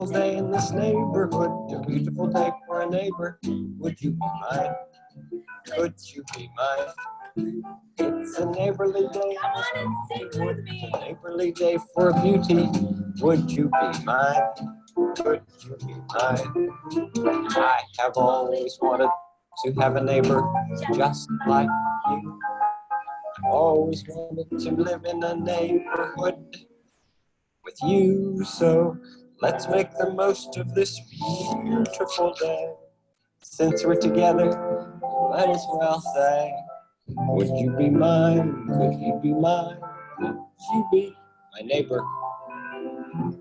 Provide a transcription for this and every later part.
day in this neighborhood, a beautiful day for a neighbor. Would you be mine? Could you be mine? It's a neighborly day. Come on and sing with me. It's a neighborly day for beauty. Would you be mine? Could you be mine? I have always wanted to have a neighbor just like you. I've always wanted to live in a neighborhood with you, so let's make the most of this beautiful day. Since we're together, might as well say, would you be mine? Could you be mine? Would you be my neighbor?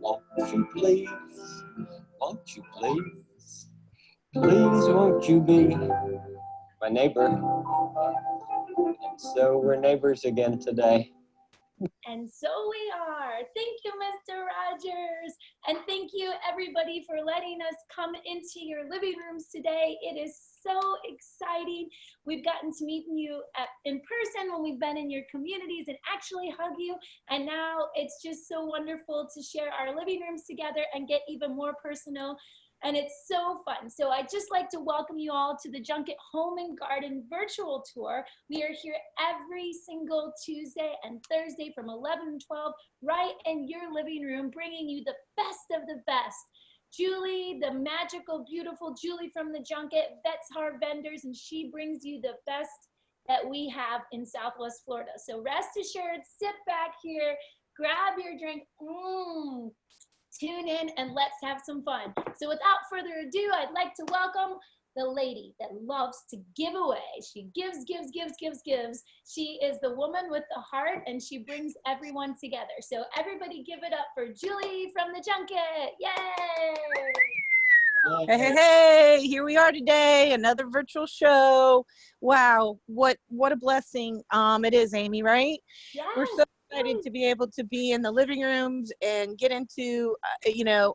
Won't you please? Won't you please? Please won't you be my neighbor? And so we're neighbors again today. And so we are. Thank you, Mr. Rogers. And thank you, everybody, for letting us come into your living rooms today. It is so exciting. We've gotten to meet you in person when we've been in your communities and actually hug you. And now it's just so wonderful to share our living rooms together and get even more personal. And it's so fun. So I'd just like to welcome you all to the Junket Home and Garden Virtual Tour. We are here every single Tuesday and Thursday from 11 to 12, right in your living room, bringing you the best of the best. Julie, the magical, beautiful Julie from the Junket, vets our vendors, and she brings you the best that we have in Southwest Florida. So rest assured, sit back here, grab your drink, tune in, and let's have some fun. So without further ado, I'd like to welcome the lady that loves to give away. She gives. She is the woman with the heart, and she brings everyone together. So everybody give it up for Julie from the Junket. Yay! Hey, here we are today, another virtual show. Wow, what a blessing it is, Amy, right? Yes. We're so excited to be able to be in the living rooms and get into,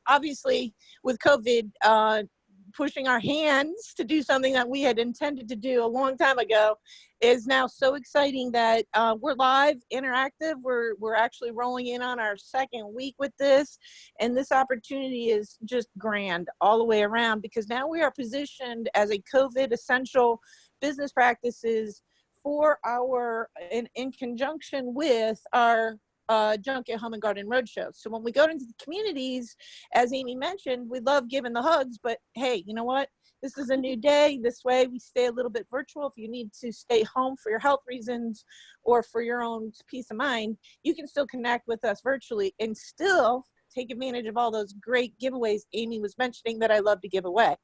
obviously with COVID, pushing our hands to do something that we had intended to do a long time ago is now so exciting that we're live, interactive. We're actually rolling in on our second week with this, and this opportunity is just grand all the way around because now we are positioned as a COVID essential business practices for our, in conjunction with our Junket Home and Garden Roadshow. So when we go into the communities, as Amy mentioned, we love giving the hugs, but hey, you know what? This is a new day. This way we stay a little bit virtual. If you need to stay home for your health reasons or for your own peace of mind, you can still connect with us virtually and still take advantage of all those great giveaways Amy was mentioning that I love to give away.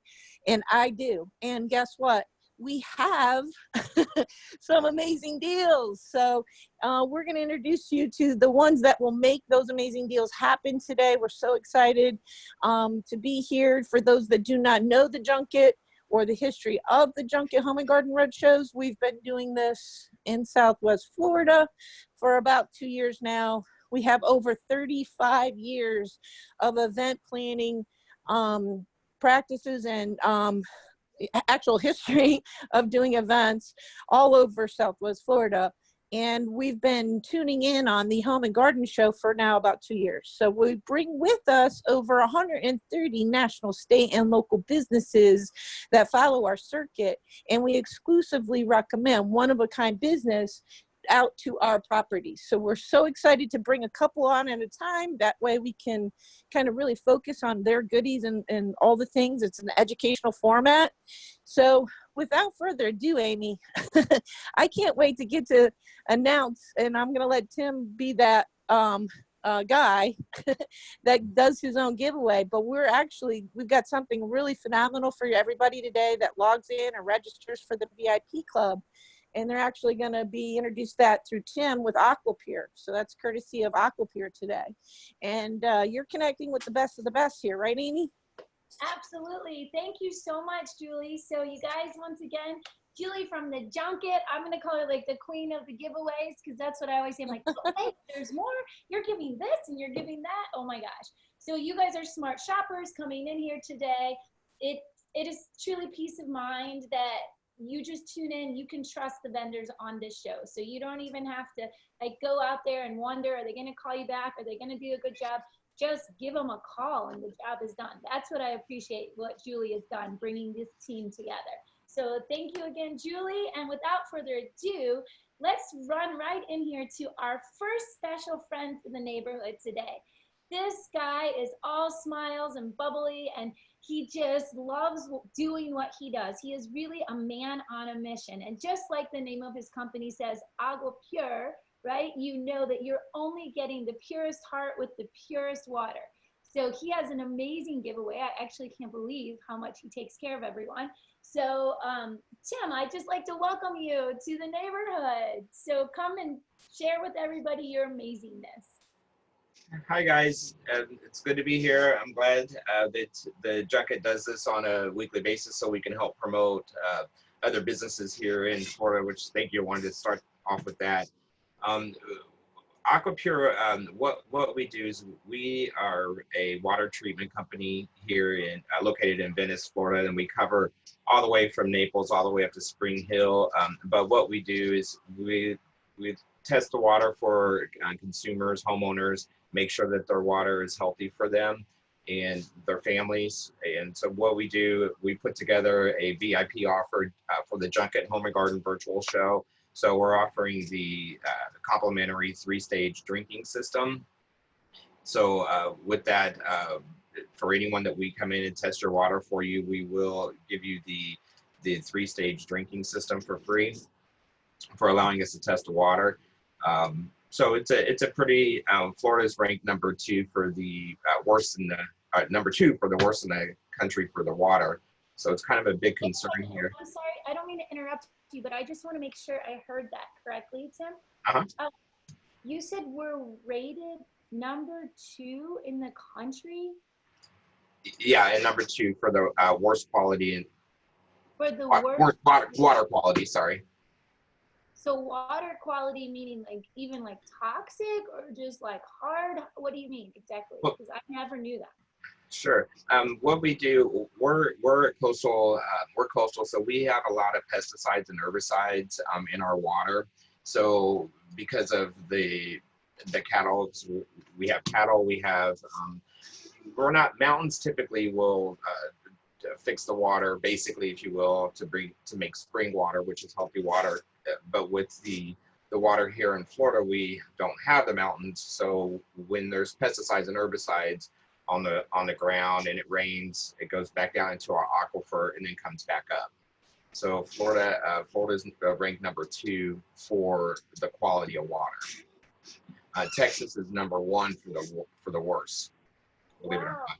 And I do. And guess what? We have some amazing deals. So we're going to introduce you to the ones that will make those amazing deals happen today. We're so excited to be here. For those that do not know the Junket or the history of the Junket Home and Garden Roadshows, we've been doing this in Southwest Florida for about 2 years now. We have over 35 years of event planning practices and actual history of doing events all over Southwest Florida. And we've been tuning in on the Home and Garden Show for now about 2 years. So we bring with us over 130 national, state, and local businesses that follow our circuit. And we exclusively recommend one-of-a-kind business out to our properties. So we're so excited to bring a couple on at a time. That way we can kind of really focus on their goodies and all the things. It's an educational format. So without further ado, Amy, I can't wait to get to announce, and I'm going to let Tim be that guy that does his own giveaway. But we've got something really phenomenal for everybody today that logs in or registers for the VIP club. And they're actually going to be introduced that through Tim with Aqua Pure. So that's courtesy of Aqua Pure today. And you're connecting with the best of the best here, right, Amy? Absolutely. Thank you so much, Julie. So you guys, once again, Julie from the Junket. I'm going to call her like the queen of the giveaways because that's what I always say. I'm like, oh, hey, there's more. You're giving this and you're giving that. Oh my gosh. So you guys are smart shoppers coming in here today. It is truly peace of mind that you just tune in. You can trust the vendors on this show. So you don't even have to like go out there and wonder, are they going to call you back? Are they going to do a good job? just give them a call and the job is done. That's what I appreciate what Julie has done, bringing this team together. So thank you again, Julie. And without further ado, let's run right in here to our first special friend for the neighborhood today. This guy is all smiles and bubbly, and he just loves doing what he does. He is really a man on a mission. And just like the name of his company says, Agua Pure, right? You know that you're only getting the purest heart with the purest water. So he has an amazing giveaway. I actually can't believe how much he takes care of everyone. So Tim, I'd just like to welcome you to the neighborhood. So come and share with everybody your amazingness. Hi guys, it's good to be here. I'm glad that the Junket does this on a weekly basis so we can help promote other businesses here in Florida, which thank you. I wanted to start off with that. Aqua Pure, what we do is we are a water treatment company here located in Venice, Florida, and we cover all the way from Naples all the way up to Spring Hill. But what we do is we test the water for consumers, homeowners, make sure that their water is healthy for them and their families. And so what we do, we put together a VIP offer for the Junket Home and Garden Virtual Show. So we're offering the complimentary 3-stage drinking system. So with that, for anyone that we come in and test your water for you, we will give you the 3-stage drinking system for free for allowing us to test the water. So it's a pretty, Florida's ranked number 2 for the worst in the, number 2 for the worst in the country for the water. So it's kind of a big concern here. I'm sorry, I don't mean to interrupt you, but I just want to make sure I heard that correctly, Tim. You said we're rated number 2 in the country? Yeah, and number 2 for the worst quality and for the worst water quality, sorry. So water quality meaning like even like toxic or just like hard? What do you mean exactly? Because I never knew that. Sure. What we do, we're coastal, so we have a lot of pesticides and herbicides in our water. So because of the cattle, we have cattle, we have, we're not, mountains typically will fix the water, basically, if you will, to make spring water, which is healthy water. But with the water here in Florida, we don't have the mountains. So when there's pesticides and herbicides on the ground and it rains, it goes back down into our aquifer and then comes back up. So Florida's ranked number 2 for the quality of water. Texas is number 1 for the worst. Believe it or not.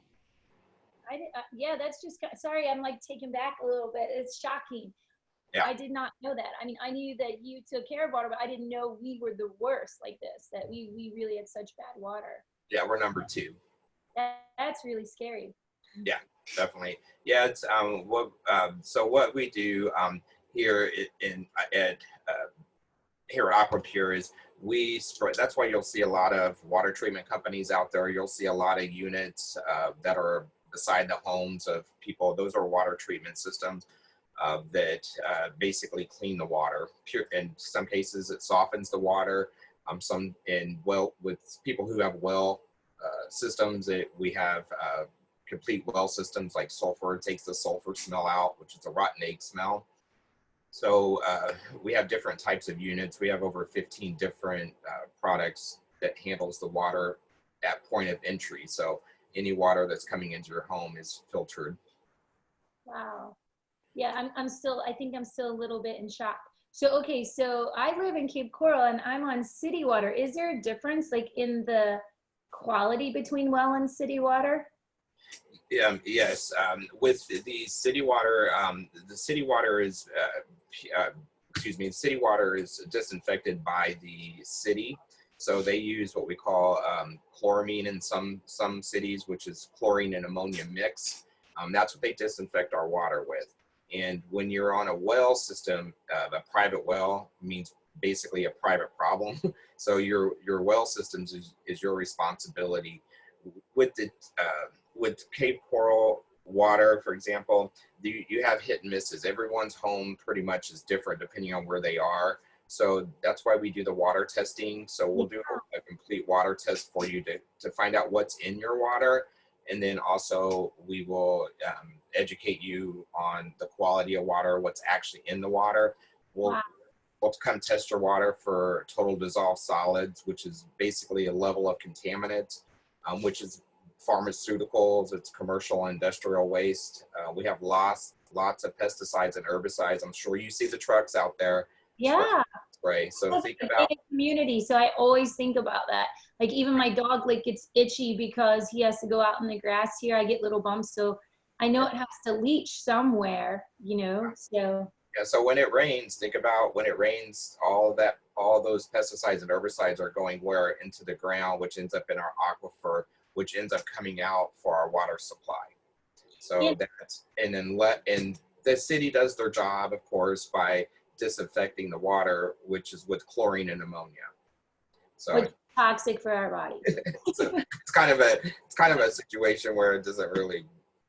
Yeah, that's just, sorry, I'm like taken back a little bit. It's shocking. Yeah. I did not know that. I mean, I knew that you took care of water, but I didn't know we were the worst like this, that we really had such bad water. Yeah, we're number 2. That's really scary. Yeah, definitely. Yeah, it's so what we do here at Aqua Pure is we spread. That's why you'll see a lot of water treatment companies out there. You'll see a lot of units that are beside the homes of people. Those are water treatment systems that basically clean the water. In some cases, it softens the water. With people who have well systems, we have complete well systems like sulfur. It takes the sulfur smell out, which is a rotten egg smell. So we have different types of units. We have over 15 different products that handles the water at point of entry. So any water that's coming into your home is filtered. Wow. Yeah, I think I'm still a little bit in shock. So, okay, so I live in Cape Coral and I'm on city water. Is there a difference like in the quality between well and city water? Yes, with the city water is, city water is disinfected by the city. So they use what we call chloramine in some cities, which is chlorine and ammonia mix. That's what they disinfect our water with. And when you're on a well system, a private well means basically a private problem. So your well systems is your responsibility. With Cape Coral water, for example, you have hit and misses. Everyone's home pretty much is different depending on where they are. So that's why we do the water testing. So we'll do a complete water test for you to find out what's in your water. And then also we will educate you on the quality of water, what's actually in the water. We'll come test your water for total dissolved solids, which is basically a level of contaminants, which is pharmaceuticals, it's commercial and industrial waste. We have lots of pesticides and herbicides. I'm sure you see the trucks out there. Yeah. Spray. So That's think a about gated community. So I always think about that. Like even my dog like gets itchy because he has to go out in the grass here. I get little bumps. So I know it has to leach somewhere, you know, so. Yeah, so when it rains, think about when it rains, all those pesticides and herbicides are going where? Into the ground, which ends up in our aquifer, which ends up coming out for our water supply. So that's, and the city does their job, of course, by disinfecting the water, which is with chlorine and ammonia. So Which is toxic for our bodies. so it's kind of a situation where it doesn't really,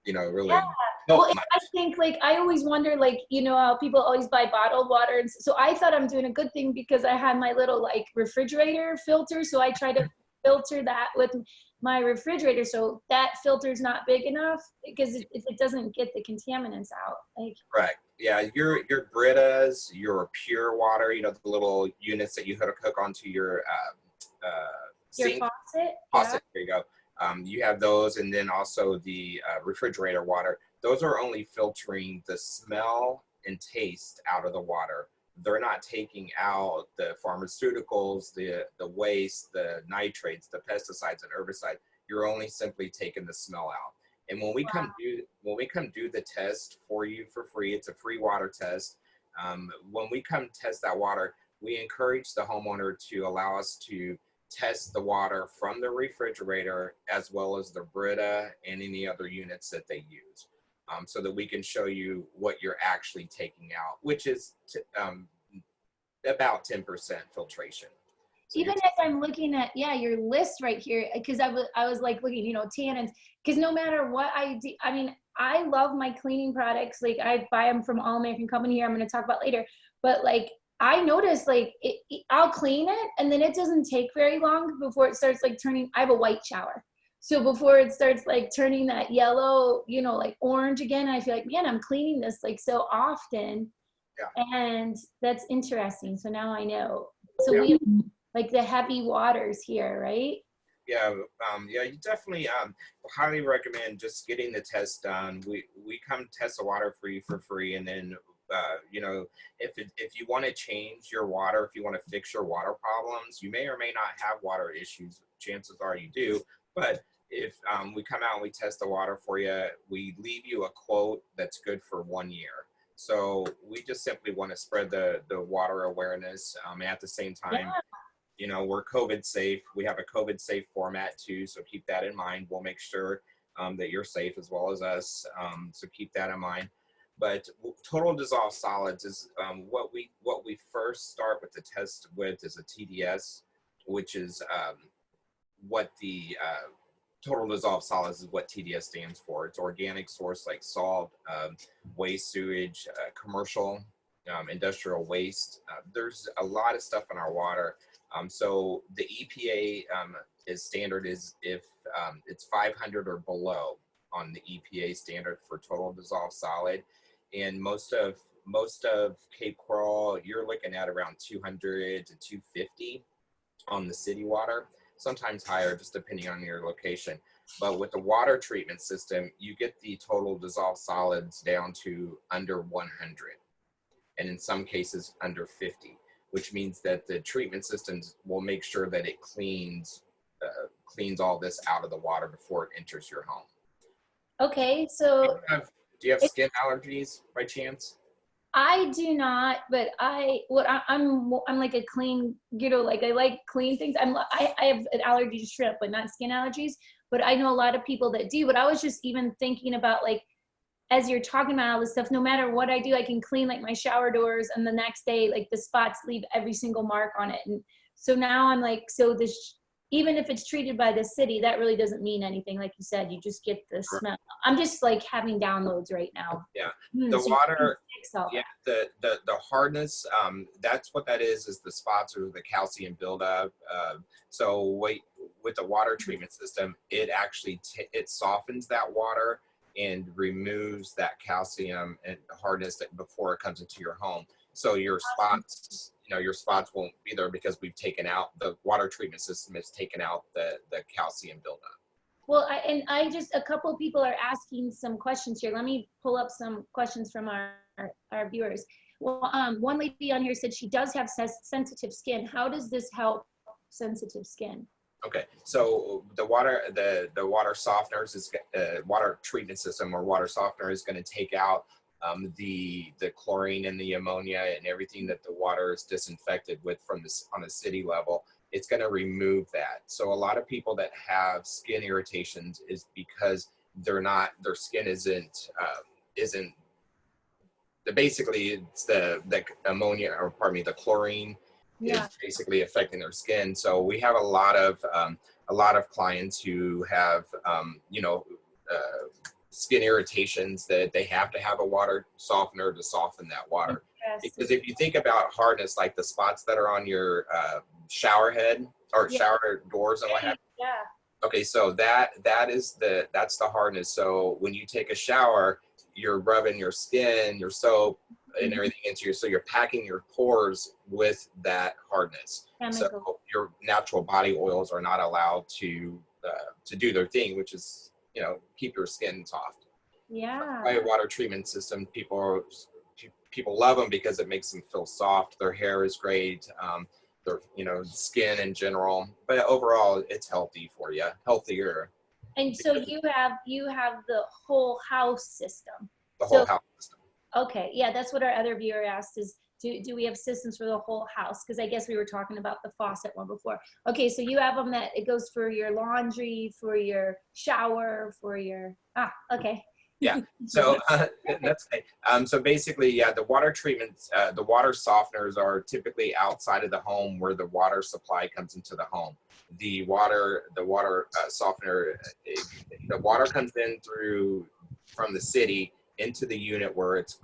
really. Yeah. Well, I think like I always wonder, like, how people always buy bottled water, and so I thought I'm doing a good thing because I had my little like refrigerator filter, so I try to filter that with my refrigerator, so that filter's not big enough because it doesn't get the contaminants out. Like, correct. Yeah, your Britas, your pure water, the little units that you hook onto your sink. faucet. Faucet, there you go. You have those, and then also the refrigerator water. Those are only filtering the smell and taste out of the water. They're not taking out the pharmaceuticals, the waste, the nitrates, the pesticides and herbicides. You're only simply taking the smell out. And when we come do the test for you for free, it's a free water test. When we come test that water, we encourage the homeowner to allow us to test the water from the refrigerator as well as the Brita and any other units that they use, so that we can show you what you're actually taking out, which is about 10% filtration. So even as I'm looking at, your list right here, because I was like looking, tannins, because no matter what I do, I mean, I love my cleaning products. Like I buy them from All American Company here, I'm going to talk about later, but like, I noticed like I'll clean it and then it doesn't take very long before it starts like turning. I have a white shower. So before it starts like turning that yellow, like orange again, I feel like, man, I'm cleaning this like so often. Yeah. And that's interesting. So now I know. So we have like the heavy waters here, right? Yeah, you definitely highly recommend just getting the test done. We come test the water for you for free, and then if you want to change your water, if you want to fix your water problems, you may or may not have water issues. Chances are you do. But if we come out and we test the water for you, we leave you a quote that's good for 1 year. So we just simply want to spread the water awareness. At the same time, we're COVID safe. We have a COVID safe format too. So keep that in mind. We'll make sure that you're safe as well as us. So keep that in mind. But total dissolved solids is what we first start with the test with is a TDS, which is what the total dissolved solids is what TDS stands for. It's organic source like salt, waste, sewage, commercial, industrial waste. There's a lot of stuff in our water. So the EPA standard is if it's 500 or below on the EPA standard for total dissolved solid. And most of Cape Coral, you're looking at around 200 to 250 on the city water, sometimes higher, just depending on your location. But with the water treatment system, you get the total dissolved solids down to under 100, and in some cases under 50, which means that the treatment systems will make sure that it cleans all this out of the water before it enters your home. Okay, so do you have skin allergies by chance? I do not, but I'm like a clean, like I like clean things. I have an allergy to shrimp, but not skin allergies. But I know a lot of people that do. But I was just even thinking about like, as you're talking about all this stuff, no matter what I do, I can clean like my shower doors, and the next day, like the spots leave every single mark on it. And so now I'm like, so this, even if it's treated by the city, that really doesn't mean anything. Like you said, you just get the smell. I'm just like having downloads right now. Yeah, So the water, fix all yeah, that. the hardness, that's what that is the spots or the calcium buildup. So with the water treatment system, it actually it softens that water and removes that calcium and hardness that before it comes into your home. So your spots, your spots won't be there because we've taken out, the water treatment system has taken out the calcium buildup. Well, a couple of people are asking some questions here. Let me pull up some questions from our viewers. Well, one lady on here said she does have sensitive skin. How does this help sensitive skin? Okay, so the water softeners is water treatment system or water softener is going to take out the chlorine and the ammonia and everything that the water is disinfected with from this on a city level. It's going to remove that. So a lot of people that have skin irritations is because their skin isn't basically it's the ammonia, or pardon me, the chlorine is basically affecting their skin. So we have a lot of clients who have skin irritations that they have to have a water softener to soften that water. Because if you think about hardness, like the spots that are on your shower head or shower doors and what have you. Yeah. Okay, so that's the hardness. So when you take a shower, you're rubbing your skin, your soap, and everything into so you're packing your pores with that hardness. So your natural body oils are not allowed to do their thing, which is keep your skin soft. Yeah. By water treatment system, people love them because it makes them feel soft. Their hair is great. Their skin in general, but overall it's healthy for you, healthier. And so you have the whole house system. The whole house system. Okay, yeah, that's what our other viewer asked is, do we have systems for the whole house? Because I guess we were talking about the faucet one before. Okay, so you have them that it goes for your laundry, for your shower, for your, okay. Yeah, so that's okay. So basically, yeah, the water treatments, the water softeners are typically outside of the home where the water supply comes into the home. The water softener, the water comes in from the city into the unit where it's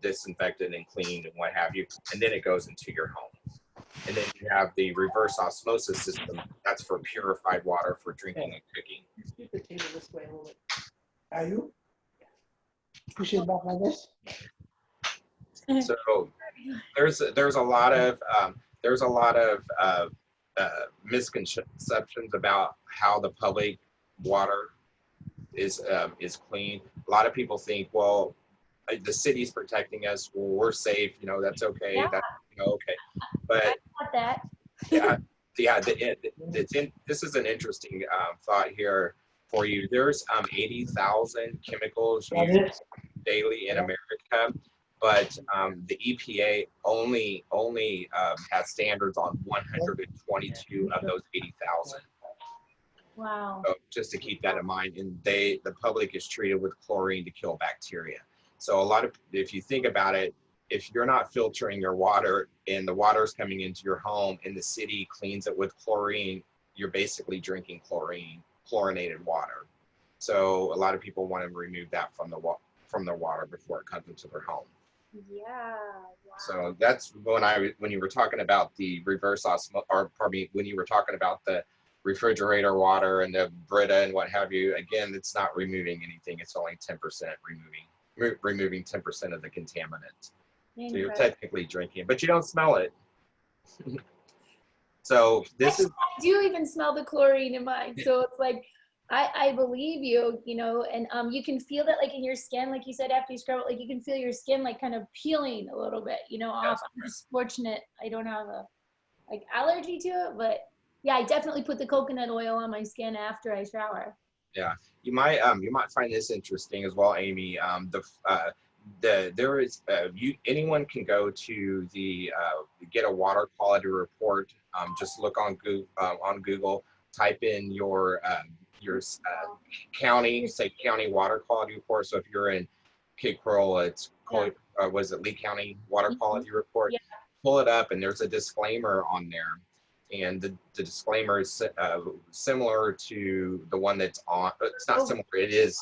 disinfected and cleaned and what have you, and then it goes into your home. And then you have the reverse osmosis system. That's for purified water for drinking and cooking. Keep the table this way a little bit. Are you? Push it back like this. So there's a lot of misconceptions about how the public water is clean. A lot of people think, well, the city's protecting us. Well, we're safe. That's okay. Yeah. That's okay. But I got that. this is an interesting thought here for you. There's 80,000 chemicals used daily in America, but the EPA only has standards on 122 of those 80,000. Wow. So just to keep that in mind, and the public is treated with chlorine to kill bacteria. So if you think about it, if you're not filtering your water and the water is coming into your home and the city cleans it with chlorine, you're basically drinking chlorinated water. So a lot of people want to remove that from their water before it comes into their home. Yeah. Wow. So that's when you were talking about the reverse osmosis, or pardon me, when you were talking about the refrigerator water and the Brita and what have you, again, it's not removing anything. It's only 10% removing 10% of the contaminant. So you're technically drinking, but you don't smell it. So I do even smell the chlorine in mine. So it's like, I believe you, and you can feel that like in your skin, like you said, after you scrub it, like you can feel your skin like kind of peeling a little bit, off. I'm just fortunate I don't have a allergy to it, but yeah, I definitely put the coconut oil on my skin after I shower. Yeah, you might find this interesting as well, Amy. Anyone can go to get a water quality report. Just look on Google, type in your county, say county water quality report. So if you're in Cape Coral, it's called, was it Lee County Water Quality Report? Yeah. Pull it up, and there's a disclaimer on there. and the disclaimer is similar to the one that's on. It's not similar. It is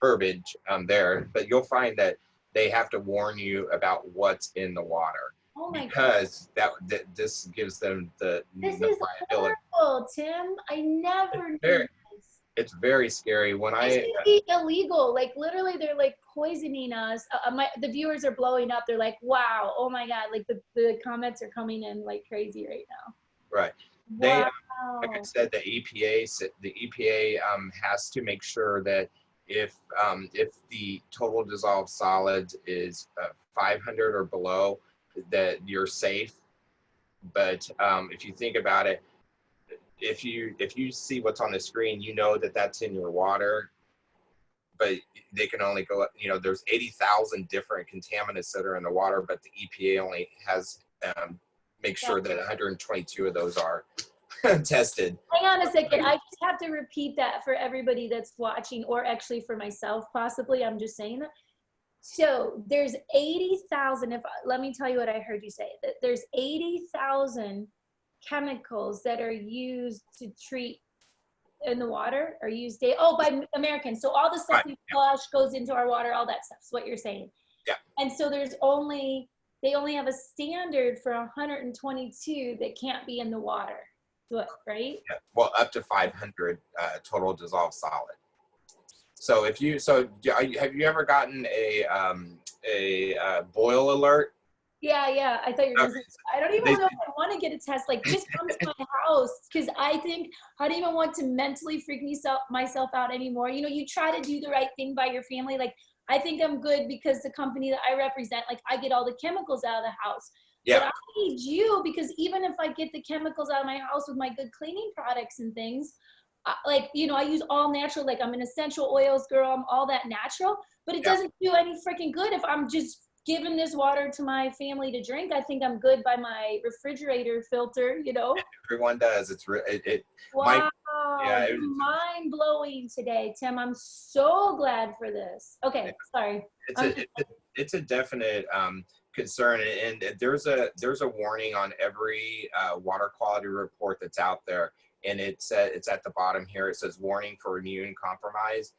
verbiage there, but you'll find that they have to warn you about what's in the water. Oh my because that this gives them the This the is liability. horrible, Tim. I never knew Very, this. it's very scary. When This should be illegal. Like literally, they're like poisoning us. The viewers are blowing up. They're like, "Wow, oh my God!" Like the comments are coming in like crazy right now. right, they like I said, the EPA has to make sure that if the total dissolved solid is 500 or below, that you're safe. But if you think about it, if you see what's on the screen, you know that that's in your water, but they can only go, there's 80,000 different contaminants that are in the water, but the EPA only has make sure that 122 of those are tested. Hang on a second. I just have to repeat that for everybody that's watching, or actually for myself possibly. I'm just saying that. So there's 80,000, let me tell you what I heard you say, that there's 80,000 chemicals that are used to treat in the water, or used by Americans. So all the stuff we flush goes into our water, all that stuff is what you're saying. Yeah. And so they only have a standard for 122 that can't be in the water. Right? Yeah. Well, up to 500 total dissolved solid. So have you ever gotten a boil alert? Yeah. I thought you were going to say, I don't even know if I want to get a test. Like, just come to my house, because I think I don't even want to mentally freak myself out anymore. You try to do the right thing by your family. Like, I think I'm good because the company that I represent, like, I get all the chemicals out of the house. Yeah. But I need you, because even if I get the chemicals out of my house with my good cleaning products and things, I use all natural, like I'm an essential oils girl, I'm all that natural, but it doesn't do any freaking good if I'm just giving this water to my family to drink. I think I'm good by my refrigerator filter, Everyone does. Wow. Mind blowing today, Tim. I'm so glad for this. Okay, sorry. It's a definite concern, and there's a warning on every water quality report that's out there. And it's at the bottom here. It says warning for immune compromise.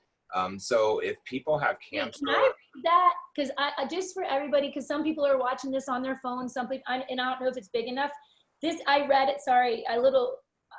So if people have cancer, can I read that? Because I just for everybody, because some people are watching this on their phone, and I don't know if it's big enough. I read it. Sorry, I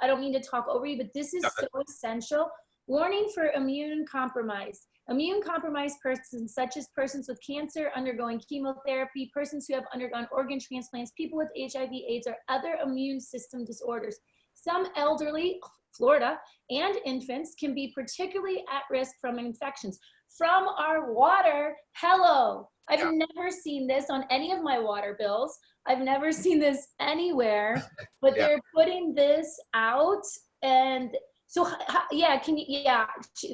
don't mean to talk over you, but this is so essential. Warning for immune compromise. Immune compromised persons, such as persons with cancer, undergoing chemotherapy, persons who have undergone organ transplants, people with HIV/AIDS, or other immune system disorders. Some elderly, Florida, and infants can be particularly at risk from infections. From our water, hello. I've never seen this on any of my water bills. I've never seen this anywhere, but they're putting this out. And so,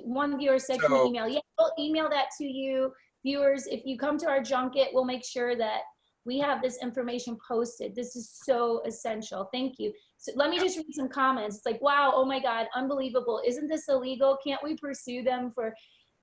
one viewer said, can you email? Yeah, we'll email that to you. Viewers, if you come to our junket, we'll make sure that we have this information posted. This is so essential. Thank you. So let me just read some comments. It's like, wow, oh my God, unbelievable. Isn't this illegal? Can't we pursue them for,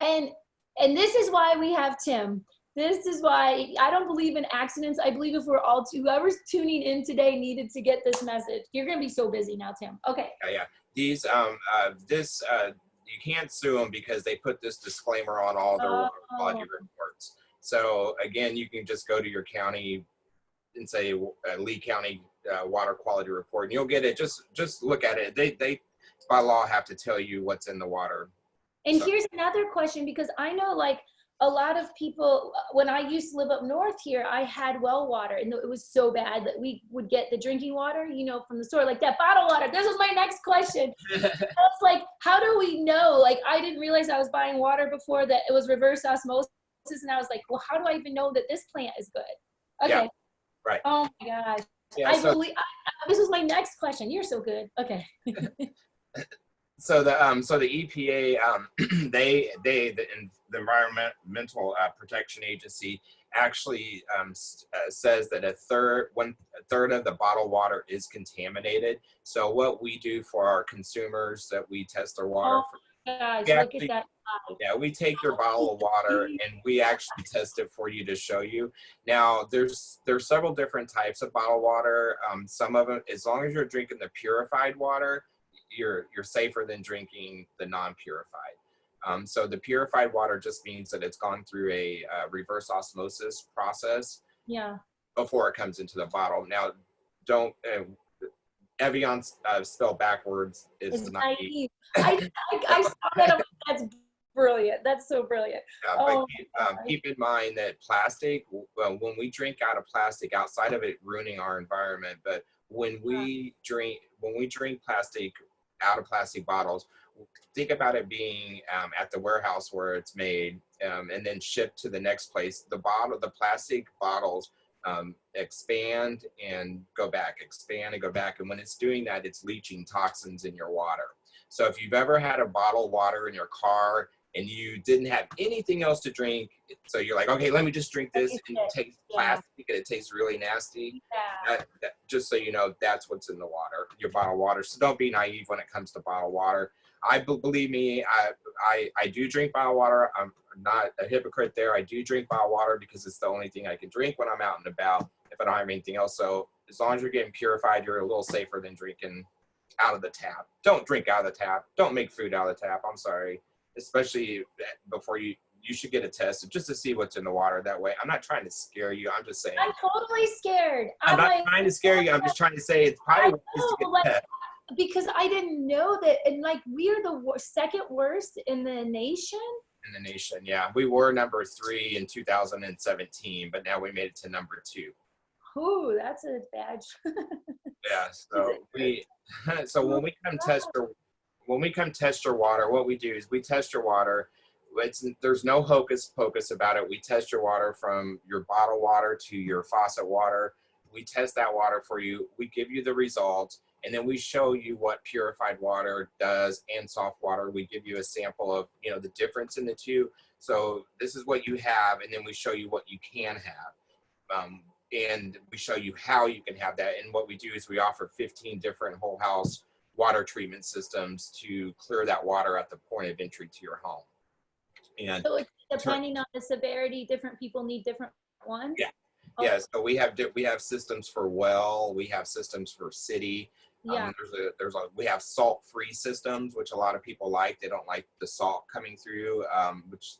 and this is why we have Tim. This is why I don't believe in accidents. I believe if we're all, whoever's tuning in today needed to get this message. You're gonna be so busy now, Tim. Okay. Yeah. These, you can't sue them because they put this disclaimer on all their water quality reports. So again, you can just go to your county and say Lee County water quality report, and you'll get it. Just look at it. They by law have to tell you what's in the water. And here's another question, because I know like a lot of people, when I used to live up north here, I had well water, and it was so bad that we would get the drinking water, from the store, like that bottled water. This was my next question. I was like, how do we know? Like, I didn't realize I was buying water before that it was reverse osmosis. And I was like, well, how do I even know that this plant is good? Okay. Yeah, right. Oh my gosh. Yeah, this was my next question. You're so good. Okay. So the EPA, the Environmental Protection Agency actually says that one third of the bottled water is contaminated. So what we do for our consumers, that we test their water gosh, We look at actually, that. yeah, we take your bottle of water and we actually test it for you to show you. Now, there's several different types of bottled water. Some of them, as long as you're drinking the purified water, you're safer than drinking the non-purified. So the purified water just means that it's gone through a reverse osmosis process Yeah. before it comes into the bottle. Now, don't Evian spelled backwards is It's naive. naive. I saw that. I'm like, that's brilliant. That's so brilliant. Yeah, Oh, but keep in mind that plastic, when we drink out of plastic, outside of it ruining our environment, but when we drink plastic out of plastic bottles, think about it being at the warehouse where it's made and then shipped to the next place. The plastic bottles expand and go back, expand and go back. And when it's doing that, it's leaching toxins in your water. So if you've ever had a bottle of water in your car and you didn't have anything else to drink, so you're like, okay, let me just drink this, and it tastes plastic and it tastes really nasty. yeah. Just so you know, that's what's in the water, your bottled water. So don't be naive when it comes to bottled water. Believe me, I do drink bottled water. I'm not a hypocrite there. I do drink bottled water because it's the only thing I can drink when I'm out and about if I don't have anything else. So as long as you're getting purified, you're a little safer than drinking out of the tap. Don't drink out of the tap. Don't make food out of the tap. I'm sorry. Especially before you should get it tested just to see what's in the water. That way, I'm not trying to scare you. I'm just saying. I'm totally scared. I'm not like, trying to scare you. I'm just trying to say it's probably ways to get tested. Because I didn't know that, and like we're the second worst in the nation. In the nation, yeah, we were number 3 in 2017, but now we made it to number 2. Ooh, that's a badge. Yeah, so when we come test your water, what we do is we test your water. There's no hocus pocus about it. We test your water from your bottled water to your faucet water. We test that water for you. We give you the results, and then we show you what purified water does and soft water. We give you a sample of, the difference in the two. So this is what you have, and then we show you what you can have. And we show you how you can have that. And what we do is we offer 15 different whole house water treatment systems to clear that water at the point of entry to your home. And so depending on the severity, different people need different ones? Yeah. Yeah, so we have systems for well, we have systems for city. Yeah. We have salt-free systems, which a lot of people like. They don't like the salt coming through, which,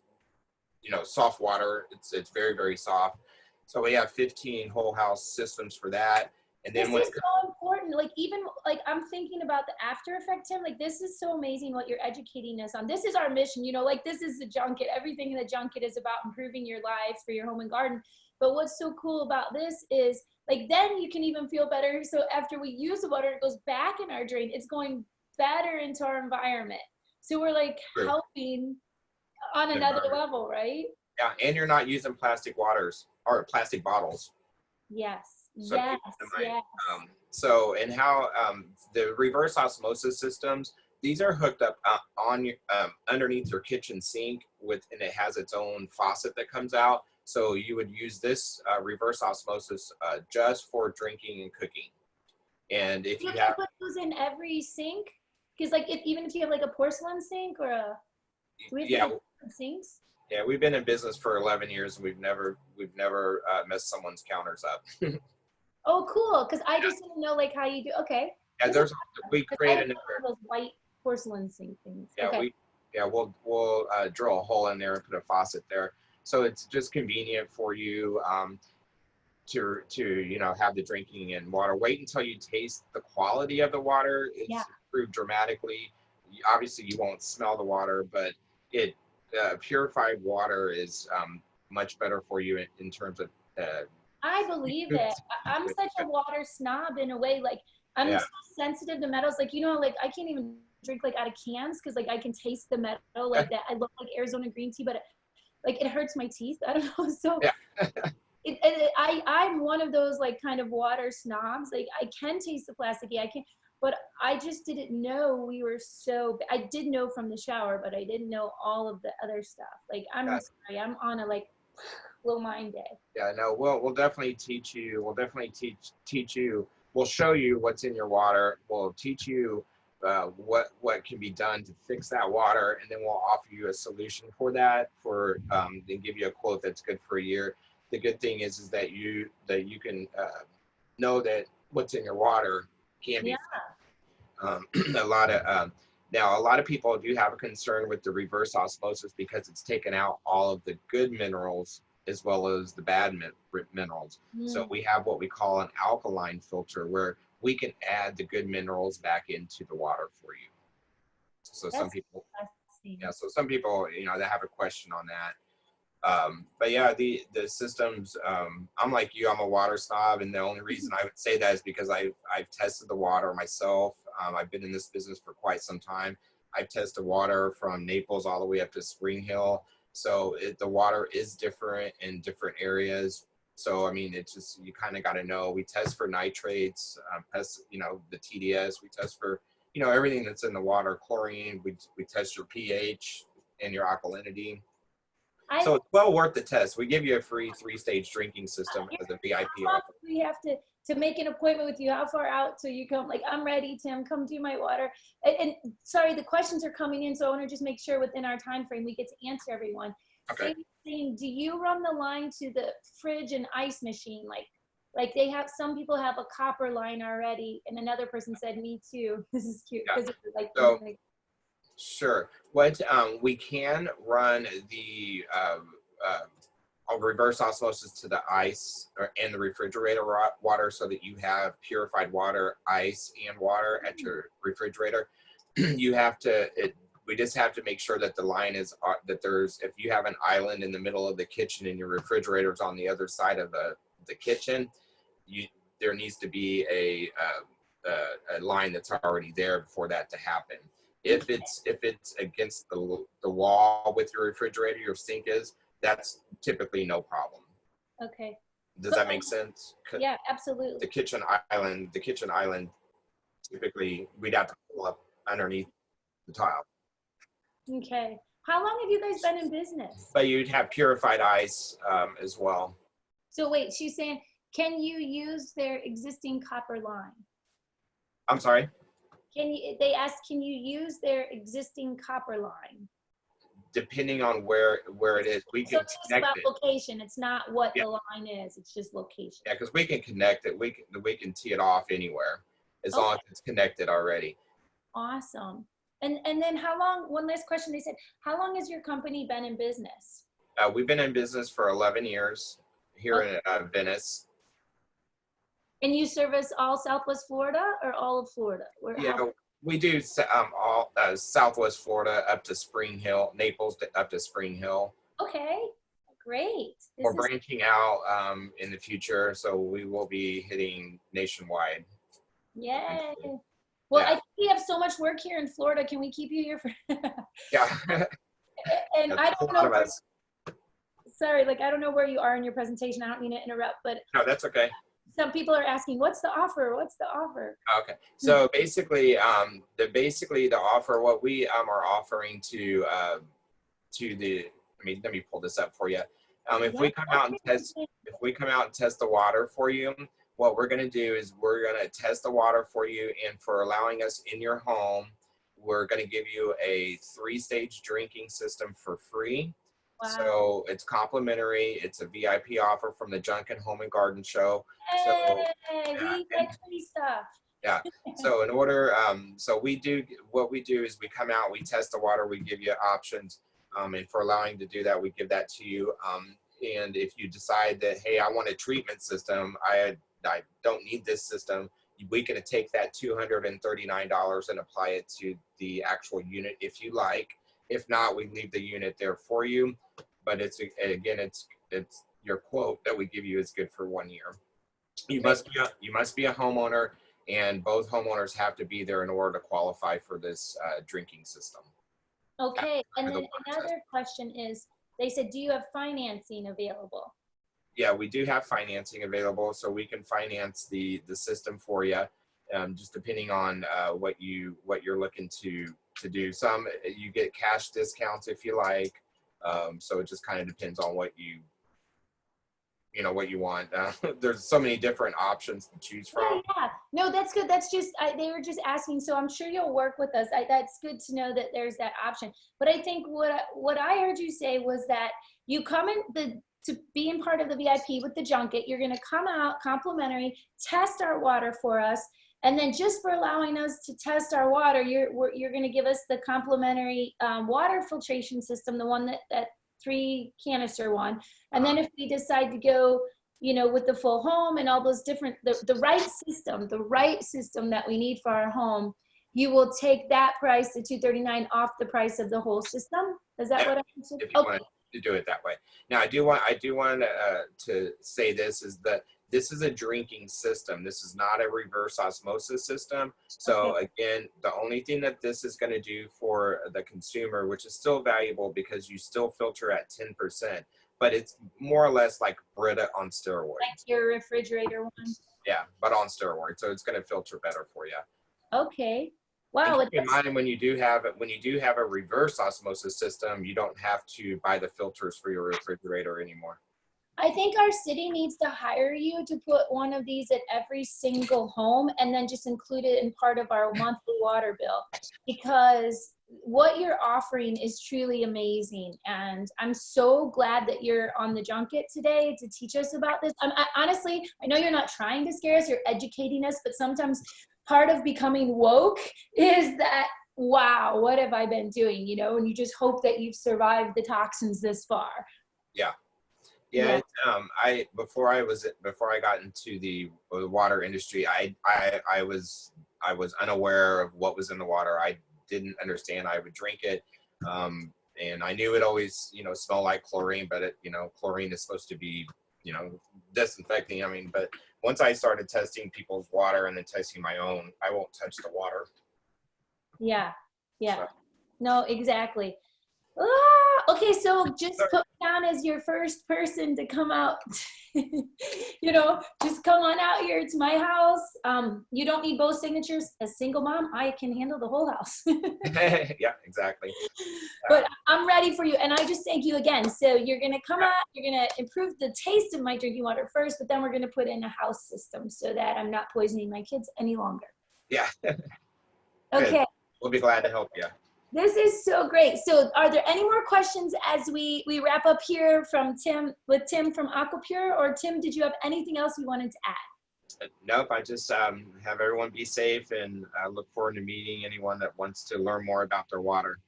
soft water, it's very, very soft. So we have 15 whole house systems for that. And then this is so important. Like, even like I'm thinking about the after effect, Tim. Like, this is so amazing what you're educating us on. This is our mission, like this is the Junket. Everything in the Junket is about improving your life for your home and garden. But what's so cool about this is, like, then you can even feel better. So after we use the water, it goes back in our drain. It's going better into our environment. So we're like helping on another level, right? Yeah, and you're not using plastic waters or plastic bottles. Yes. So yes. So, and how the reverse osmosis systems, these are hooked up on underneath your kitchen sink and it has its own faucet that comes out. So you would use this reverse osmosis just for drinking and cooking. And if you have put those in every sink, because like even if you have like a porcelain sink or sinks. Yeah, we've been in business for 11 years and we've never messed someone's counters up. Oh, cool! Because I just didn't know like how you do. Okay. Yeah, we create those white porcelain sink things. Yeah, okay. we'll drill a hole in there and put a faucet there. So it's just convenient for you to have the drinking and water. Wait until you taste the quality of the water. It's improved dramatically. Obviously, you won't smell the water, but purified water is much better for you in terms of. I believe it. I'm such a water snob in a way. Like I'm so sensitive to metals. Like like I can't even drink like out of cans because like I can taste the metal like that. I love like Arizona green tea, but it hurts my teeth. I don't know. So I'm one of those like kind of water snobs. Like I can taste the plastic. Yeah, I can. But I just didn't know we were so. I did know from the shower, but I didn't know all of the other stuff. Like I'm sorry, I'm on a like low mind day. Yeah, no, we'll definitely teach you. We'll definitely teach you. We'll show you what's in your water. We'll teach you what can be done to fix that water, and then we'll offer you a solution for that then give you a quote that's good for a year. The good thing is that you can know that what's in your water can be a lot of now a lot of people do have a concern with the reverse osmosis because it's taken out all of the good minerals as well as the bad minerals. So we have what we call an alkaline filter where we can add the good minerals back into the water for you. So some people, so some people, you know, they have a question on that. But yeah, the systems, I'm like you, I'm a water snob, and the only reason I would say that is because I've tested the water myself. I've been in this business for quite some time. I've tested water from Naples all the way up to Spring Hill. So the water is different in different areas. So, I mean, it's just, you kind of got to know. We test for nitrates, you know, the TDS. We test for, you know, everything that's in the water, chlorine. We test your pH and your alkalinity. So it's well worth the test. We give you a free 3-stage drinking system as a VIP offer. We have to make an appointment with you. How far out so you come? Like, I'm ready, Tim. Come do my water. And sorry, the questions are coming in, so I want to just make sure within our time frame we get to answer everyone. Okay. Saying, do you run the line to the fridge and ice machine? Like they have, some people have a copper line already, and another person said, me too. This is cute. Yeah. Like, so, sure. What we can run the reverse osmosis to the ice and the refrigerator water, so that you have purified water, ice, and water at your refrigerator. You have to. We just have to make sure that the line is that there's. If you have an island in the middle of the kitchen and your refrigerator's on the other side of the kitchen, there needs to be a line that's already there for that to happen. If it's against the wall with your refrigerator, your sink is, that's typically no problem. Okay. Does that make sense? Yeah, absolutely. The kitchen island, typically we'd have to pull up underneath the tile. Okay. How long have you guys been in business? But you'd have purified ice as well. So wait, she's saying, can you use their existing copper line? I'm sorry? They asked, can you use their existing copper line? Depending on where it is, we can it's connect about it. location. It's not what the line is. It's just location. Yeah, because we can connect it. We can tee it off anywhere as long as it's connected already. Awesome. And then how long, one last question, they said, how long has your company been in business? We've been in business for 11 years here in Venice. And you service all Southwest Florida or all of Florida? We do all Southwest Florida up to Spring Hill, Naples up to Spring Hill. Okay, great. We're branching out in the future, so we will be hitting nationwide. Yay. Well, I think we have so much work here in Florida. Can we keep you here for? Yeah. And I don't know. Sorry, like I don't know where you are in your presentation. I don't mean to interrupt, but no, that's okay. Some people are asking, "What's the offer? What's the offer?" Okay, so basically, the offer, what we are offering to the. Let me pull this up for you. If we come out and test the water for you, what we're going to do is we're going to test the water for you, and for allowing us in your home, we're going to give you a 3-stage drinking system for free. Wow. So it's complimentary. It's a VIP offer from the Junket Home and Garden Show. Hey, we like free stuff. Yeah. So in order, so what we do is we come out, we test the water, we give you options, and for allowing to do that, we give that to you. And if you decide that, hey, I want a treatment system, I don't need this system, we can take that $239 and apply it to the actual unit if you like. If not, we leave the unit there for you. But it's your quote that we give you is good for 1 year. You must be a homeowner, and both homeowners have to be there in order to qualify for this drinking system. Okay, and then another question is, they said, do you have financing available? Yeah, we do have financing available, so we can finance the system for you, just depending on what you're looking to do. Some you get cash discounts if you like, so it just kind of depends on what you you know, what you want. There's so many different options to choose from. Yeah. No, that's good. That's just, they were just asking, so I'm sure you'll work with us. That's good to know that there's that option. But I think what I heard you say was that you come in to being part of the VIP with the junket, you're going to come out complimentary, test our water for us. And then just for allowing us to test our water, you're going to give us the complimentary water filtration system, the one that 3 canister one. And then if we decide to go, you know, with the full home and all those different, the right system that we need for our home, you will take that price, the $239, off the price of the whole system. Is that what I understood? If you want to do it that way. Now, I do want to say this is that this is a drinking system. This is not a reverse osmosis system. So again, the only thing that this is going to do for the consumer, which is still valuable because you still filter at 10%, but it's more or less like Brita on steroids. Like your refrigerator one? Yeah, but on steroids. So it's going to filter better for you. Okay. Wow. And keep in mind, when you do have a reverse osmosis system, you don't have to buy the filters for your refrigerator anymore. I think our city needs to hire you to put one of these at every single home and then just include it in part of our monthly water bill, because what you're offering is truly amazing. And I'm so glad that you're on the junket today to teach us about this. Honestly, I know you're not trying to scare us, you're educating us, but sometimes part of becoming woke is that, wow, what have I been doing? You know, and you just hope that you've survived the toxins this far. Yeah. Yeah, before I got into the water industry, I was unaware of what was in the water. I didn't understand. I would drink it, and I knew it always, you know, smelled like chlorine, but it, you know, chlorine is supposed to be, you know, disinfecting. I mean, but once I started testing people's water and then testing my own, I won't touch the water. Yeah, yeah, So. no, exactly. Okay, so just put me down as your first person to come out. You know, just come on out here to my house. You don't need both signatures. As single mom, I can handle the whole house. Yeah, exactly. But I'm ready for you, and I just thank you again. So you're gonna come out, you're gonna improve the taste of my drinking water first, but then we're gonna put in a house system so that I'm not poisoning my kids any longer. Yeah. Okay. We'll be glad to help you. This is so great. So are there any more questions as we wrap up here from Tim from Aqua Pure? Or Tim, did you have anything else you wanted to add? Nope, I just have everyone be safe, and I look forward to meeting anyone that wants to learn more about their water.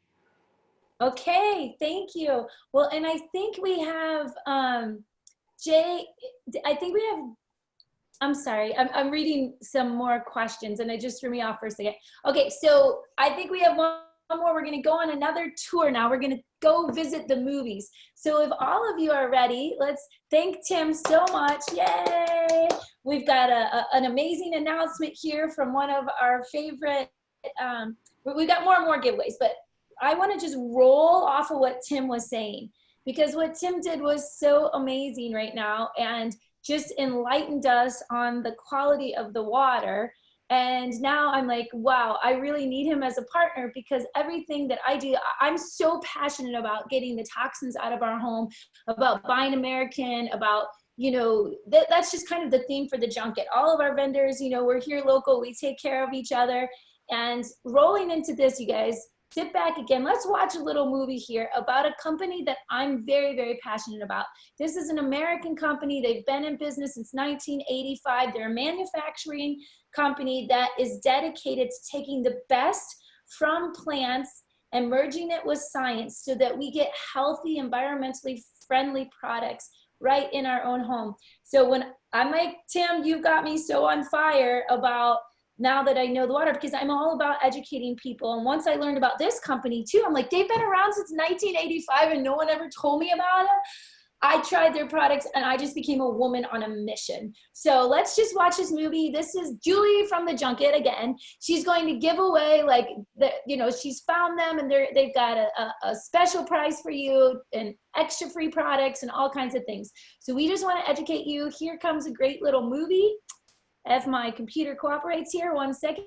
Okay, thank you. Well, and I think we have, Jay, I'm sorry, I'm reading some more questions and it just threw me off for a second. Okay, so I think we have one more. We're gonna go on another tour now. We're gonna go visit the movies. So if all of you are ready, let's thank Tim so much. Yay! We've got an amazing announcement here from one of our favorite, we've got more and more giveaways, but I wanna just roll off of what Tim was saying, because what Tim did was so amazing right now and just enlightened us on the quality of the water. And now I'm like, wow, I really need him as a partner, because everything that I do, I'm so passionate about getting the toxins out of our home, about buying American, about, you know, that's just kind of the theme for the junket. All of our vendors, you know, we're here local, we take care of each other. And rolling into this, you guys, sit back again. Let's watch a little movie here about a company that I'm very, very passionate about. This is an American company. They've been in business since 1985. They're a manufacturing company that is dedicated to taking the best from plants and merging it with science so that we get healthy, environmentally friendly products right in our own home. So when I'm like, Tim, you got me so on fire about now that I know the water, because I'm all about educating people. And once I learned about this company too, I'm like, they've been around since 1985 and no one ever told me about them. I tried their products and I just became a woman on a mission. So let's just watch this movie. This is Julie from the junket again. She's going to give away, like, you know, she's found them and they've got a special price for you and extra free products and all kinds of things. So we just want to educate you. Here comes a great little movie. If my computer cooperates here, 1 second.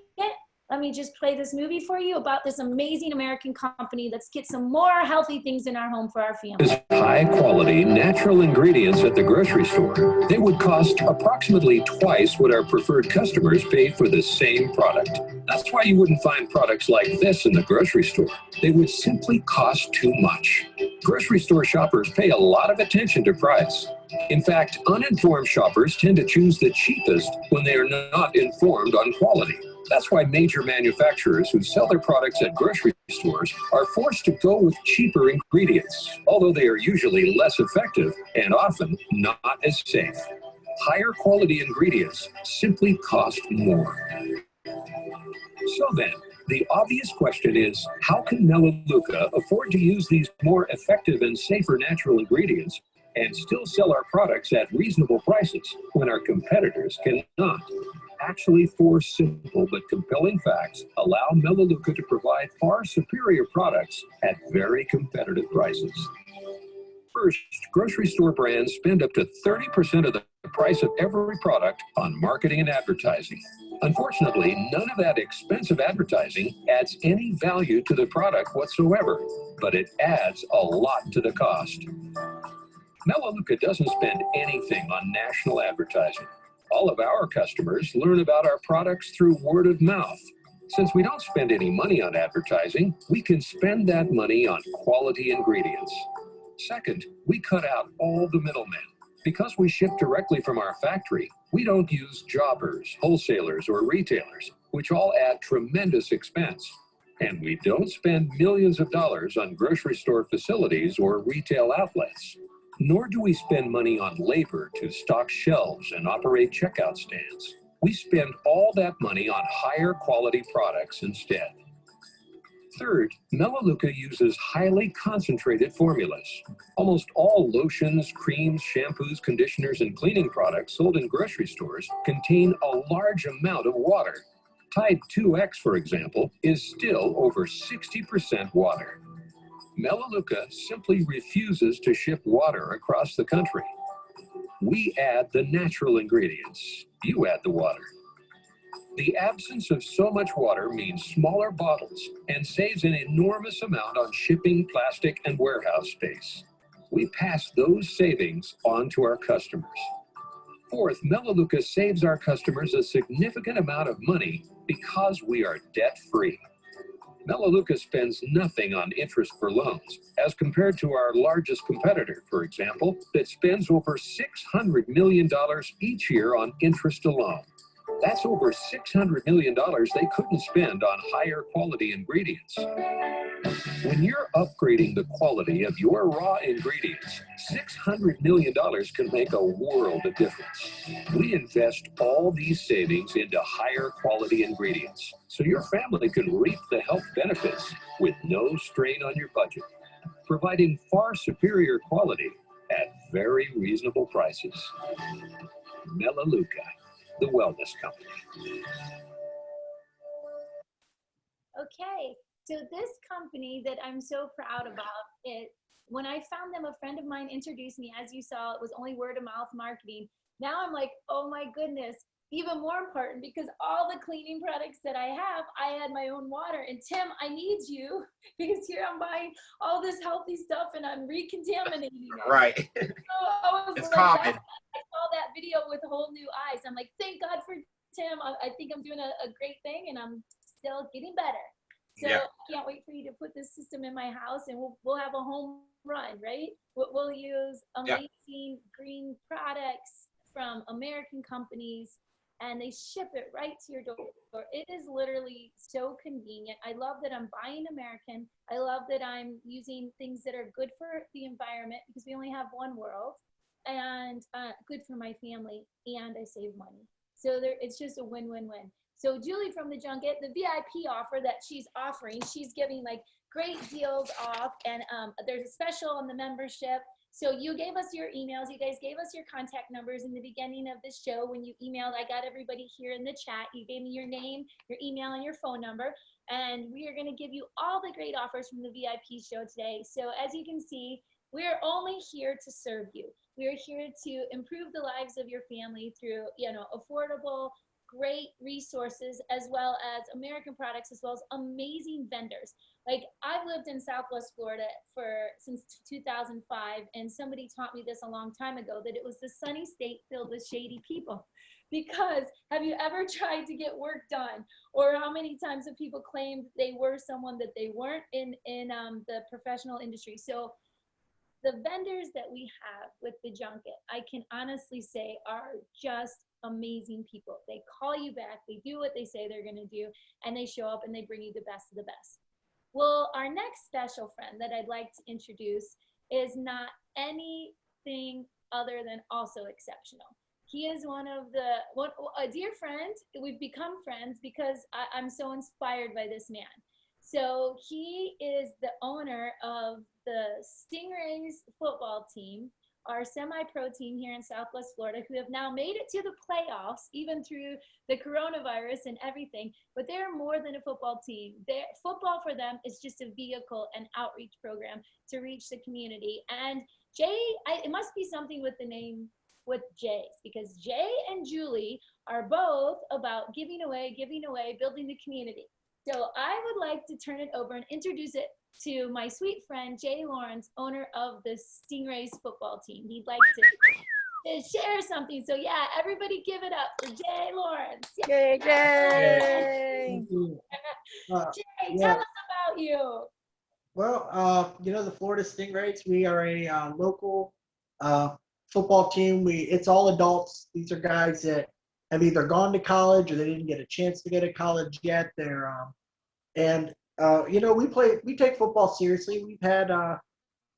let me just play this movie for you about this amazing American company. Let's get some more healthy things in our home for our family. High quality natural ingredients at the grocery store. They would cost approximately twice what our preferred customers pay for the same product. That's why you wouldn't find products like this in the grocery store. They would simply cost too much. Grocery store shoppers pay a lot of attention to price. In fact, uninformed shoppers tend to choose the cheapest when they are not informed on quality. That's why major manufacturers who sell their products at grocery stores are forced to go with cheaper ingredients, although they are usually less effective and often not as safe. Higher quality ingredients simply cost more. So then, the obvious question is, how can Melaleuca afford to use these more effective and safer natural ingredients and still sell our products at reasonable prices when our competitors cannot? Actually, four simple but compelling facts allow Melaleuca to provide far superior products at very competitive prices. First, grocery store brands spend up to 30% of the price of every product on marketing and advertising. Unfortunately, none of that expensive advertising adds any value to the product whatsoever, but it adds a lot to the cost. Melaleuca doesn't spend anything on national advertising. All of our customers learn about our products through word of mouth. Since we don't spend any money on advertising, we can spend that money on quality ingredients. Second, we cut out all the middlemen. Because we ship directly from our factory, we don't use jobbers, wholesalers, or retailers, which all add tremendous expense. And we don't spend millions of dollars on grocery store facilities or retail outlets. Nor do we spend money on labor to stock shelves and operate checkout stands. We spend all that money on higher quality products instead. Third, Melaleuca uses highly concentrated formulas. Almost all lotions, creams, shampoos, conditioners, and cleaning products sold in grocery stores contain a large amount of water. Tide 2X, for example, is still over 60% water. Melaleuca simply refuses to ship water across the country. We add the natural ingredients. You add the water. The absence of so much water means smaller bottles and saves an enormous amount on shipping, plastic, and warehouse space. We pass those savings on to our customers. Fourth, Melaleuca saves our customers a significant amount of money because we are debt-free. Melaleuca spends nothing on interest for loans, as compared to our largest competitor, for example, that spends over $600 million each year on interest alone. That's over $600 million they couldn't spend on higher quality ingredients. When you're upgrading the quality of your raw ingredients, $600 million can make a world of difference. We invest all these savings into higher quality ingredients, so your family can reap the health benefits with no strain on your budget, providing far superior quality at very reasonable prices. Melaleuca, the wellness company. Okay, so this company that I'm so proud about, when I found them, a friend of mine introduced me. As you saw, it was only word of mouth marketing. Now I'm like, oh my goodness, even more important, because all the cleaning products that I have, I add my own water. And Tim, I need you, because here I'm buying all this healthy stuff and I'm recontaminating it. Right. So I was It's like, common. I saw that video with whole new eyes. I'm like, thank God for Tim. I think I'm doing a great thing, and I'm still getting better. So Yeah. I can't wait for you to put this system in my house, and we'll have a home run, right? We'll use amazing green products from American companies, and they ship it right to your door. It is literally so convenient. I love that I'm buying American. I love that I'm using things that are good for the environment, because we only have one world, and good for my family, and I save money. So it's just a win-win-win. So Julie from the Junket, the VIP offer that she's offering, she's giving like great deals off, and there's a special on the membership. So you gave us your emails, you guys gave us your contact numbers in the beginning of this show when you emailed. I got everybody here in the chat. You gave me your name, your email, and your phone number, and we are gonna give you all the great offers from the VIP show today. So as you can see, we're only here to serve you. We're here to improve the lives of your family through, affordable, great resources, as well as American products, as well as amazing vendors. Like, I've lived in Southwest Florida since 2005, and somebody taught me this a long time ago, that it was the sunny state filled with shady people. Because have you ever tried to get work done, or how many times have people claimed they were someone that they weren't in the professional industry? So the vendors that we have with the junket, I can honestly say, are just amazing people. They call you back, they do what they say they're going to do, and they show up and they bring you the best of the best. Well, our next special friend that I'd like to introduce is not anything other than also exceptional. He is a dear friend. We've become friends because I'm so inspired by this man. So he is the owner of the Stingrays football team, our semi-pro team here in Southwest Florida, who have now made it to the playoffs, even through the coronavirus and everything. But they're more than a football team. Football for them is just a vehicle and outreach program to reach the community. And Jay, it must be something with the name with Jay's, because Jay and Julie are both about giving away, building the community. So I would like to turn it over and introduce it to my sweet friend, Jay Lawrence, owner of the Stingrays football team. He'd like to share something. So yeah, everybody give it up for Jay Lawrence. Yay, Jay! Jay, Yeah. tell us about you. Well, the Florida Stingrays, we are a local football team. It's all adults. These are guys that have either gone to college or they didn't get a chance to go to college yet. We take football seriously. We've had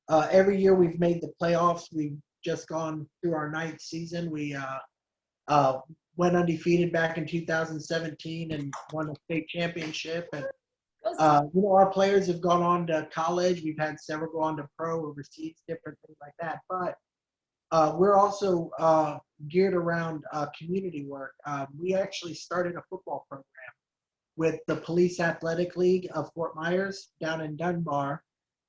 every year we've made the playoffs. We've just gone through our 9th season. We went undefeated back in 2017 and won a state championship. And our players have gone on to college. We've had several go on to pro, overseas, different things like that. But we're also geared around community work. We actually started a football program with the Police Athletic League of Fort Myers down in Dunbar,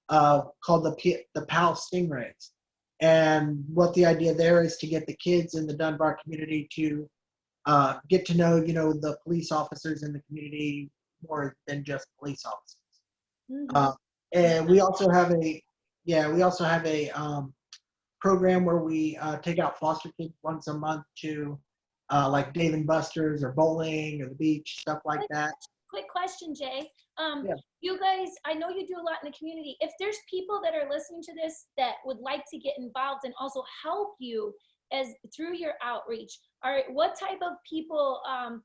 called the PAL Stingrays. And what the idea there is to get the kids in the Dunbar community to get to know, the police officers in the community more than just police officers. Mm-hmm. And we also have a program where we take out foster kids once a month to like Dave and Buster's or bowling or the beach, stuff like that. Quick question, Jay. Yeah. You guys, I know you do a lot in the community. If there's people that are listening to this that would like to get involved and also help you through your outreach, what type of people are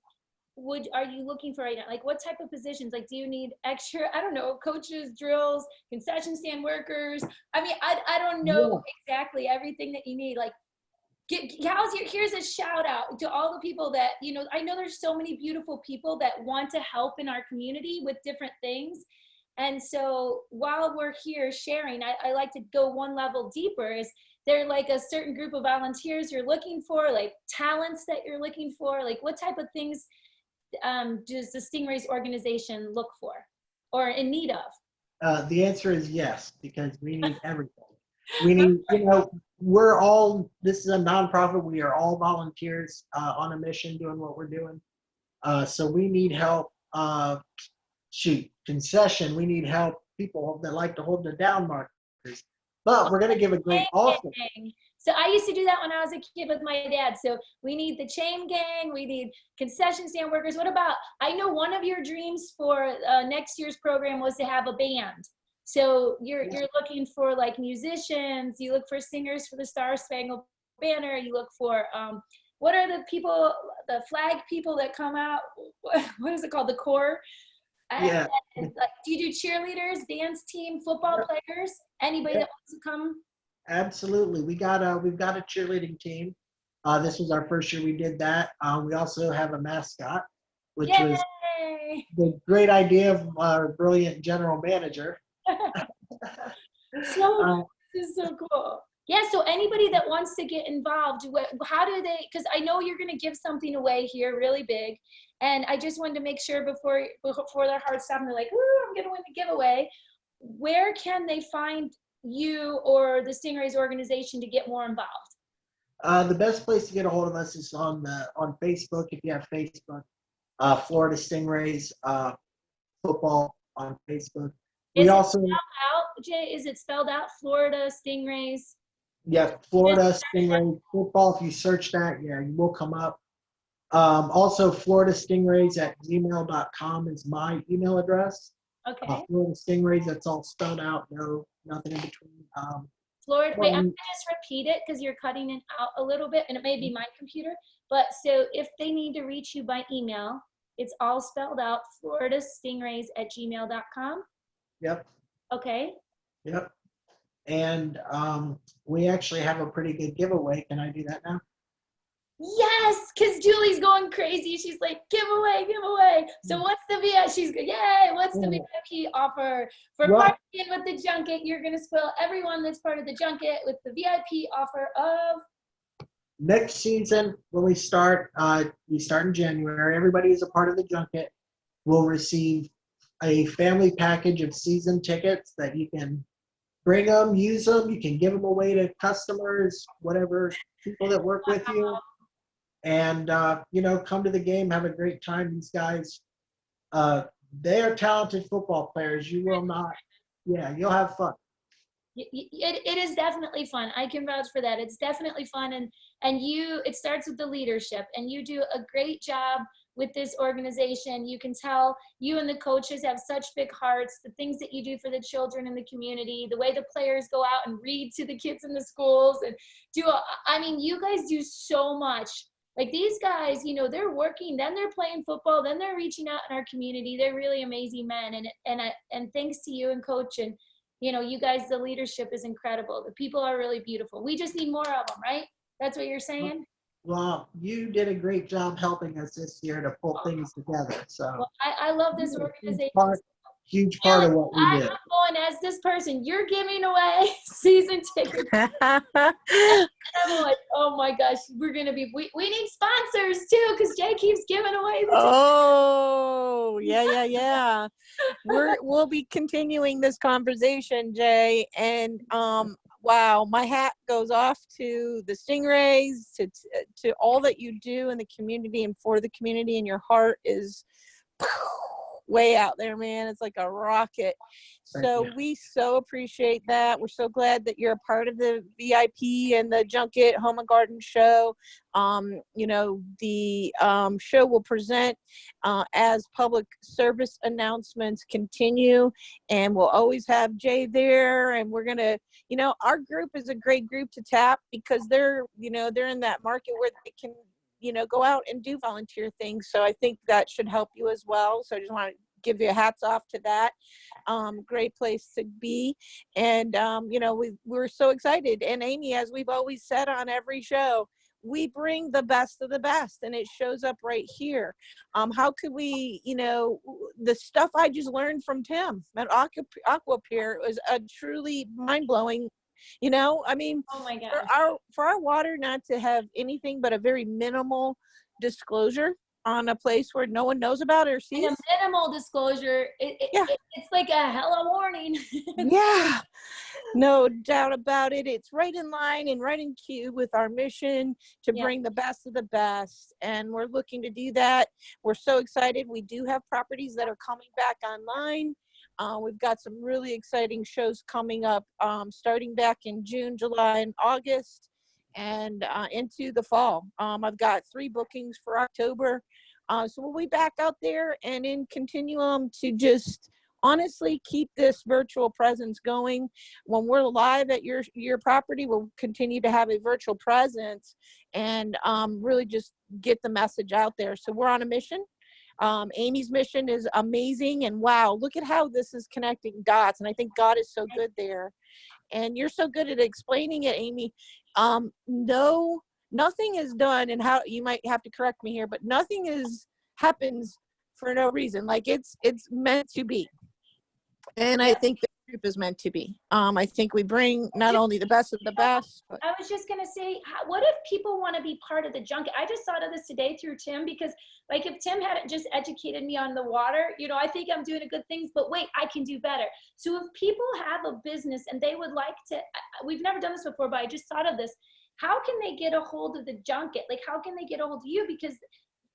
you looking for right now? Like, what type of positions? Like, do you need extra, I don't know, coaches, drills, concession stand workers? I mean, I don't know exactly everything that you need. Like, here's a shout out to all the people that, I know there's so many beautiful people that want to help in our community with different things. And so while we're here sharing, I like to go one level deeper. Is there like a certain group of volunteers you're looking for, like talents that you're looking for? Like, what type of things does the Stingrays organization look for or in need of? The answer is yes, because we need everything. We need, this is a nonprofit. We are all volunteers on a mission doing what we're doing. So we need help. Concession, we need help. People that like to hold the down markers. But we're going to give a great also. So I used to do that when I was a kid with my dad. So we need the chain gang. We need concession stand workers. What about, I know one of your dreams for next year's program was to have a band. So you're looking for like musicians. You look for singers for the Star Spangled Banner. You look for, what are the people, the flag people that come out? What is it called? The corps? Yeah. And, like, do you do cheerleaders, dance team, football players? Anybody that wants to come? Absolutely. We've got a cheerleading team. This was our first year we did that. We also have a mascot, which was the great idea of our brilliant general manager. So this is so cool. Yeah, so anybody that wants to get involved, how do they, because I know you're going to give something away here really big, and I just wanted to make sure before their hearts stop and they're like, ooh, I'm going to win the giveaway. Where can they find you or the Stingrays organization to get more involved? The best place to get a hold of us is on Facebook, if you have Facebook. Florida Stingrays football on Facebook. Is We it also, spelled out, Jay? Is it spelled out? Florida Stingrays? yeah, Florida Stingrays football. If you search that, yeah, you will come up. Also, Florida Stingrays at gmail.com is my email address. Okay. Florida Stingrays, that's all spelled out, nothing in between. Florida, wait, I'm well, gonna just repeat it because you're cutting it out a little bit and it may be my computer. But so if they need to reach you by email, it's all spelled out, floridastingrays@gmail.com. Yep, Okay. yep. And we actually have a pretty good giveaway. Can I do that now? Yes, because Julie's going crazy. She's like, giveaway, giveaway. So what's the VIP? She's going, yay, what's the VIP offer? For Well, partying with the junket, you're going to spoil everyone that's part of the junket with the VIP offer of? next season, when we start in January. Everybody who's a part of the junket will receive a family package of season tickets that you can bring them, use them. You can give them away to customers, whatever, people that work with you. And, come to the game, have a great time. These guys, they are talented football players. You will not, you'll have fun. It is definitely fun. I can vouch for that. It's definitely fun. And it starts with the leadership, and you do a great job with this organization. You can tell you and the coaches have such big hearts, the things that you do for the children in the community, the way the players go out and read to the kids in the schools and you guys do so much. Like these guys, they're working, then they're playing football, then they're reaching out in our community. They're really amazing men. And thanks to you and coach and, you guys, the leadership is incredible. The people are really beautiful. We just need more of them, right? That's what you're saying? Well, you did a great job helping us this year to pull things together. So well, I love this organization. Huge part of what we I'm did. going as this person. You're giving away season tickets. And I'm like, oh my gosh, we need sponsors too, because Jay keeps giving away the tickets. Oh, yeah. We'll be continuing this conversation, Jay. And wow, my hat goes off to the Stingrays, to all that you do in the community and for the community, and your heart is way out there, man. It's like a rocket. So we so appreciate that. We're so glad that you're a part of the VIP and the Junket Home and Garden show. The show will present as public service announcements continue, and we'll always have Jay there. And we're gonna, our group is a great group to tap because they're in that market where they can go out and do volunteer things. So I think that should help you as well. So I just want to give you a hats off to that. Great place to be. And, we're so excited. And Amy, as we've always said on every show, we bring the best of the best, and it shows up right here. How could we, the stuff I just learned from Tim at Aqua Pure was a truly mind-blowing. Oh my gosh. For our water not to have anything but a very minimal disclosure on a place where no one knows about or sees. And a minimal disclosure, it's like a hella warning. Yeah, no doubt about it. It's right in line and right in queue with our mission to bring the best of the best. And we're looking to do that. We're so excited. We do have properties that are coming back online. We've got some really exciting shows coming up, starting back in June, July, and August, and into the fall. I've got 3 bookings for October. So we'll be back out there and in continuum to just honestly keep this virtual presence going. When we're live at your property, we'll continue to have a virtual presence and really just get the message out there. So we're on a mission. Amy's mission is amazing, and wow, look at how this is connecting dots. And I think God is so good there, and you're so good at explaining it, Amy. Nothing is done, and how you might have to correct me here, but nothing happens for no reason. Like it's meant to be. And I think that group is meant to be. I think we bring not only the best of the best, but I was just gonna say, what if people want to be part of the junket? I just thought of this today through Tim, because like if Tim hadn't just educated me on the water, you know, I think I'm doing a good things, but wait, I can do better. So if people have a business and they would like to, we've never done this before, but I just thought of this. How can they get a hold of the junket? Like, how can they get a hold of you? Because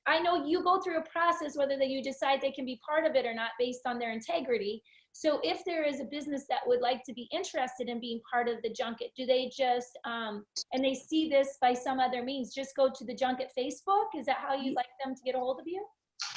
I know you go through a process, whether you decide they can be part of it or not based on their integrity. So if there is a business that would like to be interested in being part of the junket, do they just, and they see this by some other means, just go to the junket Facebook? Is that how you'd like them to get a hold of you?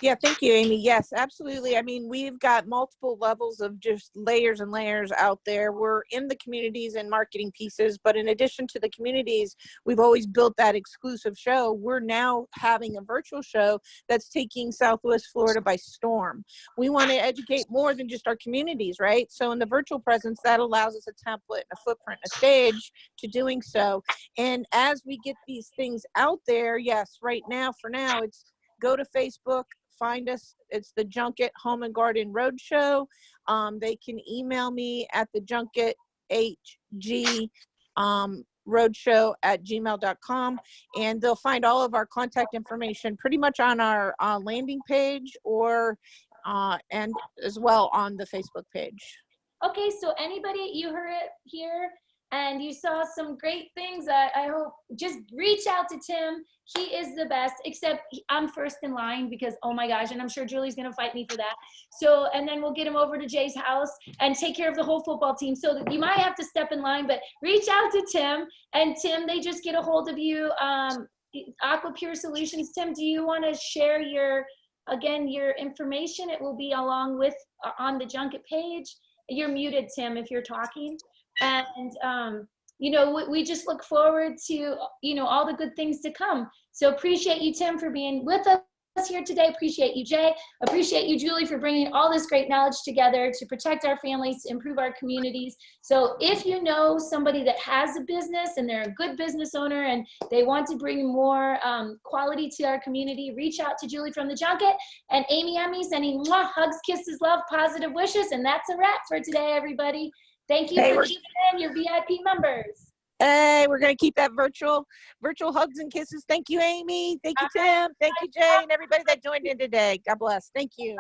yeah, thank you, Amy. Yes, absolutely. I mean, we've got multiple levels of just layers and layers out there. We're in the communities and marketing pieces, but in addition to the communities, we've always built that exclusive show. We're now having a virtual show that's taking Southwest Florida by storm. We want to educate more than just our communities, right? So in the virtual presence, that allows us a template, a footprint, a stage to doing so. And as we get these things out there, yes, right now, for now, it's go to Facebook, find us. It's the Junket Home and Garden Roadshow. They can email me at the Junket HG roadshow at gmail.com, and they'll find all of our contact information pretty much on our landing page, or and as well on the Facebook page. Okay, so anybody, you heard it here and you saw some great things, I hope, just reach out to Tim. He is the best, except I'm first in line because, oh my gosh, and I'm sure Julie's gonna fight me for that. So, and then we'll get him over to Jay's house and take care of the whole football team. So you might have to step in line, but reach out to Tim. And Tim, they just get a hold of you. Aqua Pure Solutions. Tim, do you wanna share your information? It will be along with, on the Junket page. You're muted, Tim, if you're talking. And you know, we just look forward to, you know, all the good things to come. So appreciate you, Tim, for being with us here today. Appreciate you, Jay. Appreciate you, Julie, for bringing all this great knowledge together to protect our families, to improve our communities. So if you know somebody that has a business and they're a good business owner and they want to bring more quality to our community, reach out to Julie from the Junket. And Amy Emmy sending hugs, kisses, love, positive wishes. And that's a wrap for today, everybody. Thank you for keeping in your VIP members. Hey, we're going to keep that virtual hugs and kisses. Thank you, Amy. Thank you, Tim. Thank you, Jay, and everybody that joined in today. God bless. Thank you.